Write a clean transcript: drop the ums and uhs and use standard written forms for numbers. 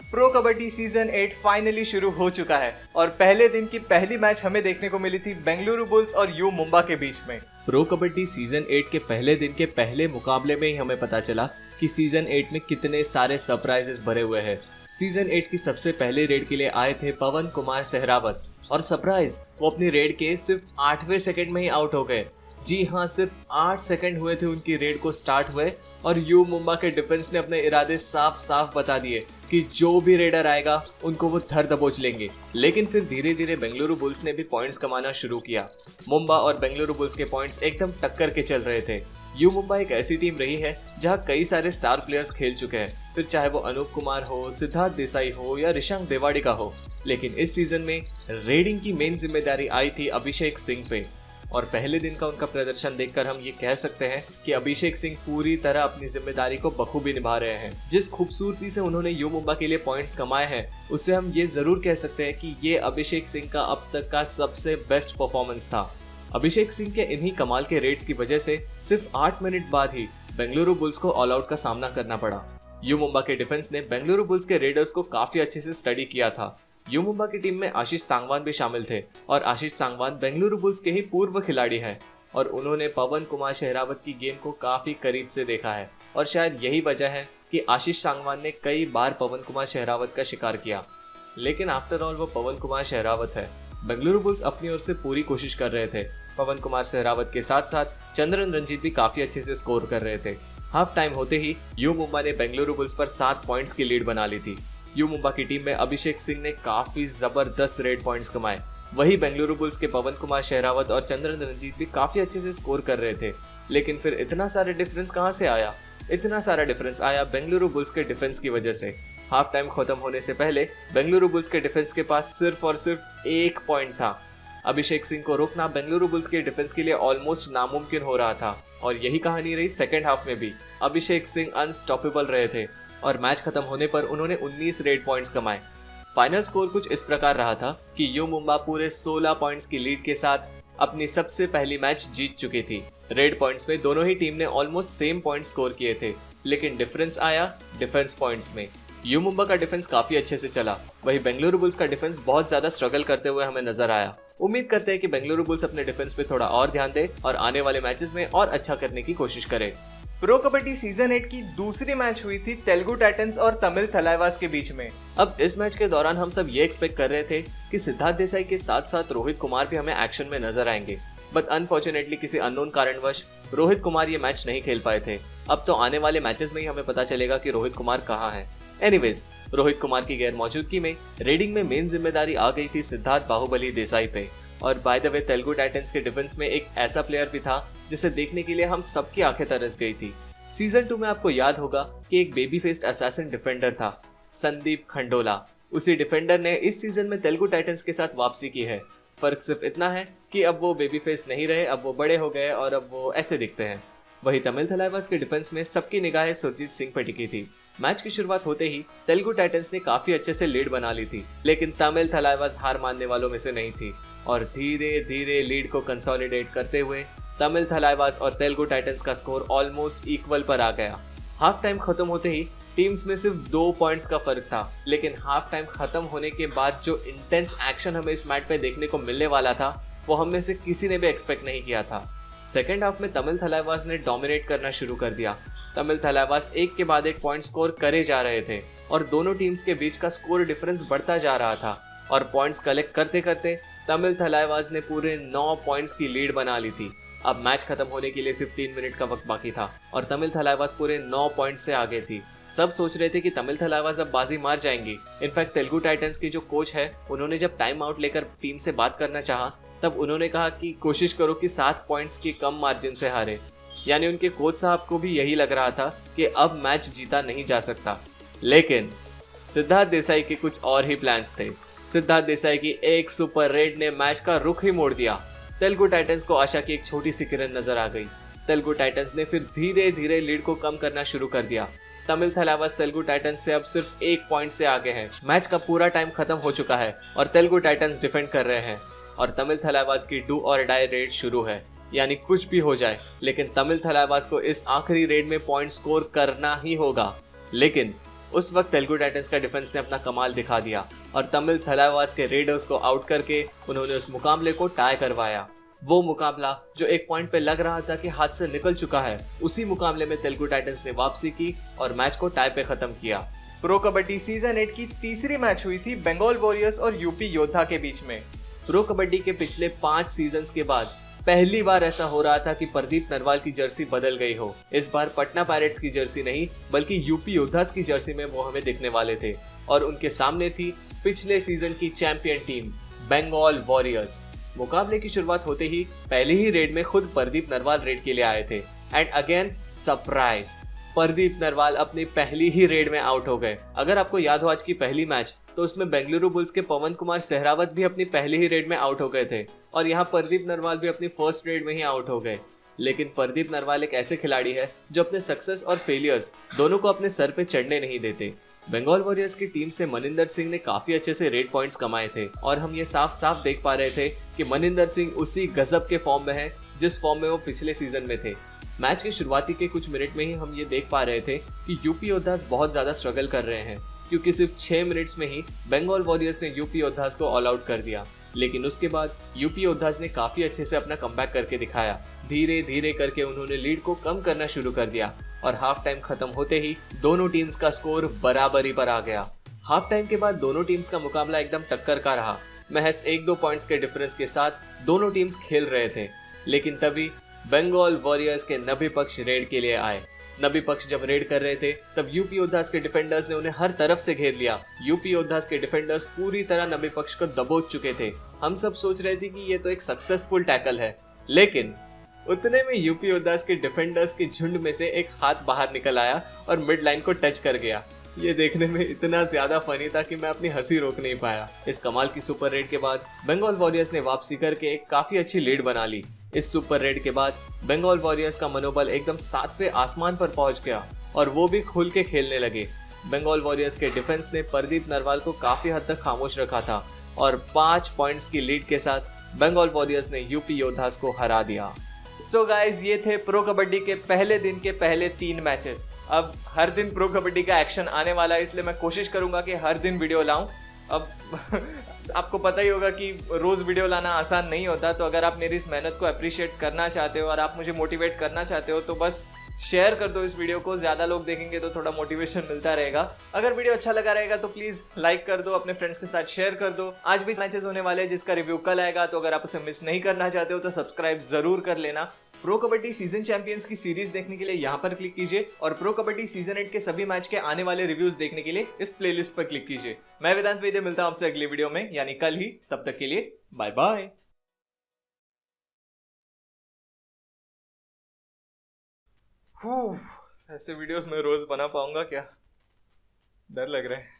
Pro kabaddi season 8 finally शुरू हो चुका है और पहले दिन की पहली मैच हमें देखने को मिली थी बेंगलुरु बुल्स और यू मुंबा के बीच में। प्रो कबड्डी सीजन 8 के पहले दिन के पहले मुकाबले में ही हमें पता चला कि सीजन 8 में कितने सारे सरप्राइजेस भरे हुए हैं। सीजन 8 की सबसे पहले रेड के लिए आए थे पवन कुमार सहरावत और सरप्राइज, वो अपनी रेड के सिर्फ 8वें सेकंड में ही आउट हो गए। जी हाँ, सिर्फ 8 सेकंड हुए थे उनकी रेड को स्टार्ट हुए और यू मुंबा के डिफेंस ने अपने इरादे साफ साफ बता दिए कि जो भी रेडर आएगा उनको वो धर दबोच लेंगे। लेकिन फिर धीरे धीरे बेंगलुरु बुल्स ने भी पॉइंट्स कमाना शुरू किया। मुंबा और बेंगलुरु बुल्स के पॉइंट्स एकदम टक्कर के चल रहे थे। यू मुंबा एक ऐसी टीम रही है जहां कई सारे स्टार प्लेयर्स खेल चुके हैं, फिर चाहे वो अनूप कुमार हो, सिद्धार्थ देसाई हो या ऋषांक देवाडिका हो। लेकिन इस सीजन में रेडिंग की मेन जिम्मेदारी आई थी अभिषेक सिंह पे और पहले दिन का उनका प्रदर्शन देखकर हम ये कह सकते हैं कि अभिषेक सिंह पूरी तरह अपनी जिम्मेदारी को बखूबी निभा रहे हैं। जिस खूबसूरती से उन्होंने यू मुंबा के लिए पॉइंट्स कमाए हैं, उससे हम ये जरूर कह सकते हैं कि ये अभिषेक सिंह का अब तक का सबसे बेस्ट परफॉर्मेंस था। अभिषेक सिंह के इन्हीं कमाल के रेड्स की वजह से सिर्फ 8 मिनट बाद ही बेंगलुरु बुल्स को ऑल आउट का सामना करना पड़ा। यू मुंबा के डिफेंस ने बेंगलुरु बुल्स के रेडर्स को काफी अच्छे से स्टडी किया था। यू मुंबा की टीम में आशीष सांगवान भी शामिल थे और आशीष सांगवान बेंगलुरु बुल्स के ही पूर्व खिलाड़ी हैं और उन्होंने पवन कुमार शहरावत की गेम को काफी करीब से देखा है और शायद यही वजह है कि आशीष सांगवान ने कई बार पवन कुमार शहरावत का शिकार किया। लेकिन आफ्टर ऑल वो पवन कुमार शहरावत है। बेंगलुरु बुल्स अपनी ओर से पूरी कोशिश कर रहे थे। पवन कुमार शहरावत के साथ साथ चंद्रन रंजीत भी काफी अच्छे से स्कोर कर रहे थे। हाफ टाइम होते ही यू मुंबा ने बेंगलुरु बुल्स पर 7 पॉइंट्स की लीड बना ली थी। यू मुंबा की टीम में अभिषेक सिंह ने काफी जबरदस्त रेड पॉइंट्स कमाए। वही बेंगलुरु बुल्स के पवन कुमार शहरावत और चंद्रन रंजीत भी काफी अच्छे से स्कोर कर रहे थे। लेकिन फिर इतना सारा डिफरेंस कहां से आया? इतना सारा डिफरेंस आया बेंगलुरु बुल्स के डिफेंस की वजह से। हाफ टाइम खत्म होने से पहले बेंगलुरु बुल्स के डिफेंस के पास सिर्फ और सिर्फ 1 पॉइंट था। अभिषेक सिंह को रोकना बेंगलुरु बुल्स के डिफेंस के लिए ऑलमोस्ट नामुमकिन हो रहा था और यही कहानी रही सेकेंड हाफ में भी। अभिषेक सिंह अनस्टॉपेबल रहे थे और मैच खत्म होने पर उन्होंने 19 रेड पॉइंट्स कमाए। फाइनल स्कोर कुछ इस प्रकार रहा था कि यू मुंबा पूरे 16 पॉइंट्स की लीड के साथ अपनी सबसे पहली मैच जीत चुकी थी। रेड पॉइंट्स में दोनों ही टीम ने ऑलमोस्ट सेम पॉइंट स्कोर किए थे, लेकिन डिफरेंस आया डिफेंस पॉइंट्स में। यू मुंबा का डिफेंस काफी अच्छे से चला, वही बेंगलुरु बुल्स का डिफेंस बहुत ज्यादा स्ट्रगल करते हुए हमें नजर आया। उम्मीद करते हैं कि बेंगलुरु बुल्स अपने डिफेंस पे थोड़ा और ध्यान दे और आने वाले मैचेस में और अच्छा करने की कोशिश करे। प्रो कबड्डी सीजन 8 की दूसरी मैच हुई थी तेलुगु टाइटंस और तमिल थलाइवास के बीच में। अब इस मैच के दौरान हम सब ये एक्सपेक्ट कर रहे थे कि सिद्धार्थ देसाई के साथ साथ रोहित कुमार भी हमें एक्शन में नजर आएंगे, बट अनफॉर्चुनेटली किसी अननोन कारणवश रोहित कुमार ये मैच नहीं खेल पाए थे। अब तो आने वाले मैचेस में ही हमें पता चलेगा कि रोहित कुमार कहाँ है। एनीवेज, रोहित कुमार की गैर मौजूदगी में रेडिंग में मेन जिम्मेदारी आ गई थी सिद्धार्थ बाहुबली देसाई पे। और by the way, Telugu Titans के डिफेंस में एक ऐसा प्लेयर भी था जिसे देखने के लिए हम सबकी आंखें तरस गई थी। सीजन 2 में आपको याद होगा कि एक बेबी फेस्ड असैसिन डिफेंडर था, संदीप खंडोला। उसी डिफेंडर ने इस सीजन में तेलुगु टाइटंस के साथ वापसी की है। फर्क सिर्फ इतना है कि अब वो बेबी फेस नहीं रहे, अब वो बड़े हो गए और अब वो ऐसे दिखते हैं। वही तमिल थलाइवास के डिफेंस में सबकी निगाहें सुरजीत सिंह पर टिकी थी। मैच की शुरुआत होते ही तेलुगु टाइटंस ने काफी अच्छे से लीड बना ली थी, लेकिन तमिल थलाइवास हार मानने वालों में से नहीं थी और धीरे धीरे लीड को कंसोलिडेट करते हुए तमिल थलाइवास और तेलुगु टाइटंस का स्कोर ऑलमोस्ट इक्वल पर आ गया। हाफ टाइम खत्म होते ही टीम्स में सिर्फ 2 पॉइंट्स का फर्क था, लेकिन हाफ टाइम खत्म होने के बाद जो इंटेंस एक्शन हमें इस मैच पे देखने को मिलने वाला था, वो हम में से किसी ने भी एक्सपेक्ट नहीं किया था। सेकेंड हाफ में तमिल थलाइवास ने डोमिनेट करना शुरू कर दिया। तमिल थलाइवास एक के बाद एक पॉइंट स्कोर करे जा रहे थे और दोनों टीम्स के बीच का स्कोर डिफरेंस बढ़ता जा रहा था और पॉइंट्स कलेक्ट करते करते तमिल थलाइवास ने पूरे 9 पॉइंट्स की लीड बना ली थी। अब मैच खत्म होने के लिए सिर्फ 3 मिनट का वक्त बाकी था और तमिल थलाइवास पूरे 9 पॉइंट से आगे थी। सब सोच रहे थे कि तमिल थलाइवास अब बाजी मार जाएंगी। इनफैक्ट तेलुगु टाइटंस की जो कोच है, उन्होंने जब टाइम आउट लेकर टीम से बात करना चाहा, तब उन्होंने कहा कि कोशिश करो कि 7 पॉइंट्स की कम मार्जिन से हारे। यानी उनके कोच साहब को भी यही लग रहा था कि अब मैच जीता नहीं जा सकता। लेकिन सिद्धार्थ देसाई के कुछ और ही प्लान्स थे। सिद्धार्थ देसाई की एक सुपर रेड ने मैच का रुख ही मोड़ दिया। तेलुगु टाइटंस को आशा की एक छोटी सी किरण नजर आ गई। तेलुगु टाइटंस ने फिर धीरे धीरे लीड को कम करना शुरू कर दिया। तमिल थलाइवास तेलुगु टाइटंस से अब सिर्फ 1 पॉइंट से आगे है। मैच का पूरा टाइम खत्म हो चुका है और तेलुगु टाइटंस डिफेंड कर रहे हैं और तमिल थलाइवास की डू और डाई रेड शुरू है। यानी कुछ भी हो जाए, लेकिन तमिल थलाइवास को इस आखिरी रेड में पॉइंट स्कोर करना ही होगा। लेकिन उस वक्त तेलुगु टाइटंस का डिफेंस ने अपना कमाल दिखा दिया और तमिल थलाइवास के रेडर्स को आउट करके उन्होंने उस मुकाबले को टाई करवाया। वो मुकाबला जो एक पॉइंट पे लग रहा था कि हाथ से निकल चुका है, उसी मुकाबले में तेलुगु टाइटंस ने वापसी की और मैच को टाई पे खत्म किया। प्रो कबड्डी सीजन 8 की तीसरी मैच हुई थी बंगाल वॉरियर्स और यूपी योद्धा के बीच में। प्रो कबड्डी के पिछले 5 सीजन्स के बाद पहली बार ऐसा हो रहा था कि प्रदीप नरवाल की जर्सी बदल गई हो। इस बार पटना पायरेट्स की जर्सी नहीं बल्कि यूपी योद्धास की जर्सी में वो हमें दिखने वाले थे और उनके सामने थी पिछले सीजन की चैंपियन टीम बंगाल वॉरियर्स। मुकाबले की शुरुआत होते ही पहले ही रेड में खुद प्रदीप नरवाल रेड के लिए आए थे and again surprise, Pradeep Narwal अपनी पहली ही रेड में आउट हो गए। अगर आपको याद हो आज की पहली मैच, तो उसमें बेंगलुरु बुल्स के पवन कुमार सहरावत भी अपनी पहली ही रेड में आउट हो गए थे और यहाँ प्रदीप नरवाल भी अपनी फर्स्ट रेड में ही आउट हो गए। लेकिन प्रदीप नरवाल एक ऐसे खिलाड़ी है जो अपने सक्सेस और फेलियर्स दोनों को अपने सर पे चढ़ने नहीं देते। बंगाल वॉरियर्स की टीम से मनिंदर सिंह ने काफी अच्छे से रेड पॉइंट्स कमाए थे और हम ये साफ साफ देख पा रहे थे कि मनिंदर सिंह उसी गजब के फॉर्म में है जिस फॉर्म में वो पिछले सीजन में थे। मैच के शुरुआती के कुछ मिनट में ही हम ये देख पा रहे थे कि यूपी योद्धास बहुत ज्यादा स्ट्रगल कर रहे हैं क्योंकि सिर्फ 6 मिनट्स में ही बंगाल वॉरियर्स ने यूपी योद्धास को ऑल आउट कर दिया। लेकिन उसके बाद यूपी योद्धास ने काफी अच्छे से अपना कमबैक करके दिखाया। धीरे धीरे करके उन्होंने लीड को कम करना शुरू कर दिया और हाफ टाइम खत्म होते ही दोनों टीम्स का स्कोर बराबरी पर आ गया। हाफ टाइम के बाद दोनों टीम्स का मुकाबला एकदम टक्कर का रहा। महज 1-2 पॉइंट्स के डिफरेंस के साथ दोनों टीम्स खेल रहे थे। लेकिन तभी बंगाल वॉरियर्स के नबी पक्ष रेड के लिए आए। नबी पक्ष जब रेड कर रहे थे तब यूपी योद्धास के डिफेंडर्स ने उन्हें हर तरफ से घेर लिया। यूपी योद्धास के डिफेंडर्स पूरी तरह नबी पक्ष को दबोच चुके थे। हम सब सोच रहे थे कि ये तो एक सक्सेसफुल टैकल है, लेकिन उतने में यूपी योद्धास के डिफेंडर्स के झुंड में से एक हाथ बाहर निकल आया और मिड लाइन को टच कर गया। ये देखने में इतना ज्यादा फनी था कि मैं अपनी हंसी रोक नहीं पाया। इस कमाल की सुपर रेड के बाद बंगाल वॉरियर्स ने वापसी करके एक काफी अच्छी लीड बना ली। इस सुपर रेड के बाद बंगाल वॉरियर्स का मनोबल एकदम 7वें आसमान पर पहुंच गया और वो भी खुल के खेलने लगे। बंगाल वॉरियर्स के डिफेंस ने प्रदीप नरवाल को काफी हद तक खामोश रखा था और 5 पॉइंट्स की लीड के साथ बंगाल वॉरियर्स ने यूपी योद्धास को हरा दिया। सो गाइज, ये थे प्रो कबड्डी के पहले दिन के पहले 3 मैचेस। अब हर दिन प्रो कबड्डी का एक्शन आने वाला है, इसलिए मैं कोशिश करूंगा कि हर दिन वीडियो लाऊं। अब आपको पता ही होगा कि रोज़ वीडियो लाना आसान नहीं होता, तो अगर आप मेरी इस मेहनत को अप्रिशिएट करना चाहते हो और आप मुझे मोटिवेट करना चाहते हो तो बस शेयर कर दो इस वीडियो को। ज़्यादा लोग देखेंगे तो थोड़ा मोटिवेशन मिलता रहेगा। अगर वीडियो अच्छा लगा रहेगा तो प्लीज़ लाइक कर दो, अपने फ्रेंड्स के साथ शेयर कर दो। आज भी मैचेस होने वाले हैं जिसका रिव्यू कल आएगा, तो अगर आप उसे मिस नहीं करना चाहते हो तो सब्सक्राइब ज़रूर कर लेना। प्रो कबड्डी सीजन चैंपियंस की सीरीज देखने के लिए यहाँ पर क्लिक कीजिए और प्रो कबड्डी सीजन 8 के सभी मैच के आने वाले रिव्यूज देखने के लिए इस प्लेलिस्ट पर क्लिक कीजिए। मैं वेदांत वैद्य मिलता हूँ आपसे अगले वीडियो में, यानी कल ही। तब तक के लिए बाय बाय। ऐसे वीडियोस मैं रोज बना पाऊंगा क्या? डर लग रहा है।